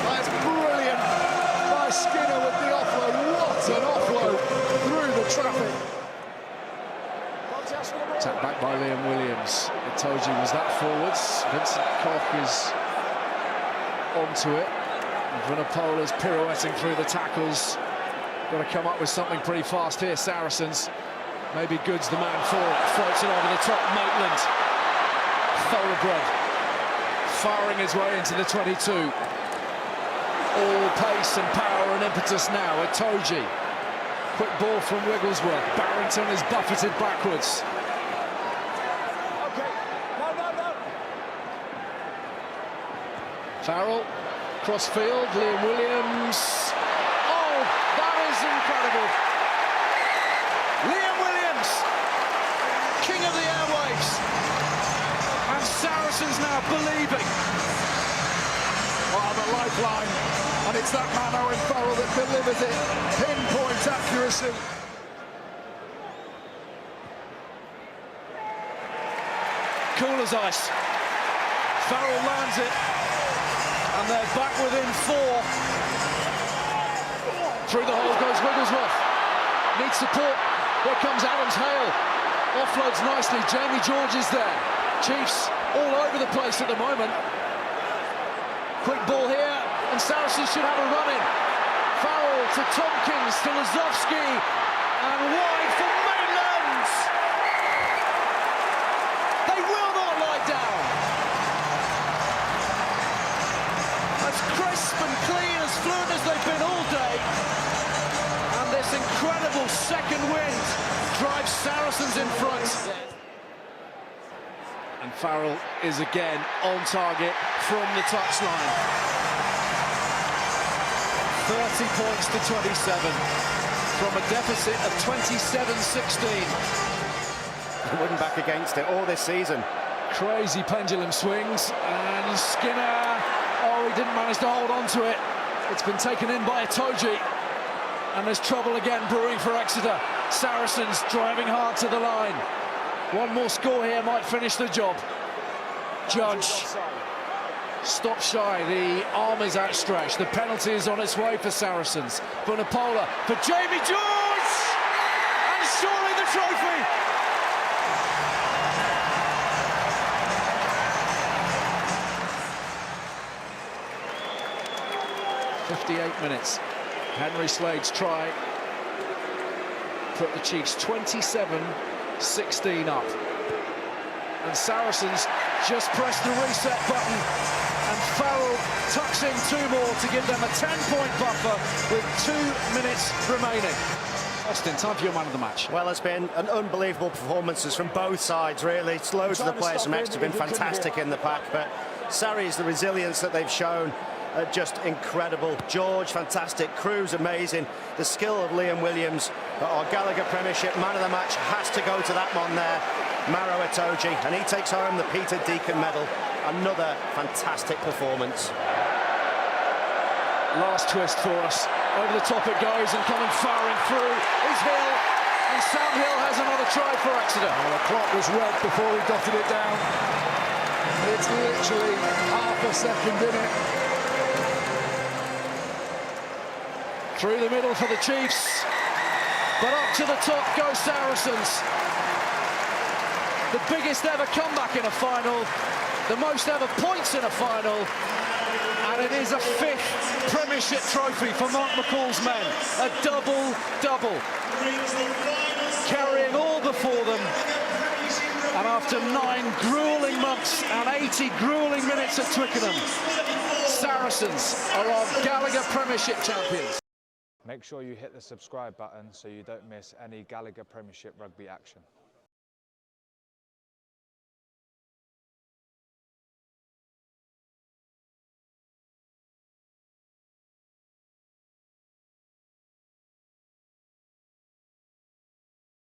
That's brilliant by Skinner with the offload. What an offload through the traffic. Tapped back by Liam Williams. Itoje was that forwards. Vincent Koch is onto it. Vunapola's pirouetting through the tackles. Got to come up with something pretty fast here, Saracens. Maybe Good's the man for it. Floats it over the top. Maitland. Thoroughbred. Firing his way into the 22. All pace and power and impetus now. Itoje. Quick ball from Wigglesworth. Barrington is buffeted backwards. Okay. No. Farrell. Crossfield. Liam Williams. Oh, that is incredible. Liam Williams. King of the airwaves. And Saracens now believing. Oh, the lifeline. And it's that man, Owen Farrell, that delivers it. Pinpoint accuracy. Cool as ice. Farrell lands it. And they're back within 4. Through the hole goes Wigglesworth. Needs support. Here comes Adams Hale. Offloads nicely. Jamie George is there. Chiefs all over the place at the moment. Quick ball here. And Saracens should have a run in. Farrell to Tompkins to Lazowski. And wide for Maitland. They will not lie down. As crisp and clean, as fluent as they've been all day. And this incredible second wind drives Saracens in front. And Farrell is again on target from the touchline. 30 points to 27 from a deficit of 27-16. He wasn't back against it all this season. Crazy pendulum swings, and Skinner, oh, he didn't manage to hold on to it. It's been taken in by Itoje, and there's trouble again brewing for Exeter. Saracens driving hard to the line. One more score here might finish the job. Judge stop shy, the arm is outstretched. The penalty is on its way for Saracens. Vunapola for Jamie George! And surely the trophy! ...58 minutes. Henry Slade's try put the Chiefs 27-16 up. And Saracens just pressed the reset button, and Farrell tucks books in 2 more to give them a 10-point buffer with 2 minutes remaining. Austin, time for your man of the match. Well, it's been an unbelievable performances from both sides, really. Loads of the players from Exeter have been fantastic in the pack, but Sarries, the resilience that they've shown, just incredible. George, fantastic. Cruz, amazing. The skill of Liam Williams, our Gallagher Premiership man of the match has to go to that one there, Maro Itoje, and he takes home the Peter Deacon medal. Another fantastic performance. Last twist for us. Over the top it goes, and coming firing through is Hill, and Sam Hill has another try for Exeter. Well, the clock was red before he dotted it down. It's literally half a second in it. Through the middle for the Chiefs, but up to the top go Saracens. The biggest ever comeback in a final, the most ever points in a final, and it is a 5th Premiership trophy for Mark McCall's men. A double-double, carrying all before them. And after 9 gruelling months and 80 gruelling minutes at Twickenham, Saracens are our Gallagher Premiership champions. Make sure you hit the subscribe button so you don't miss any Gallagher Premiership Rugby action.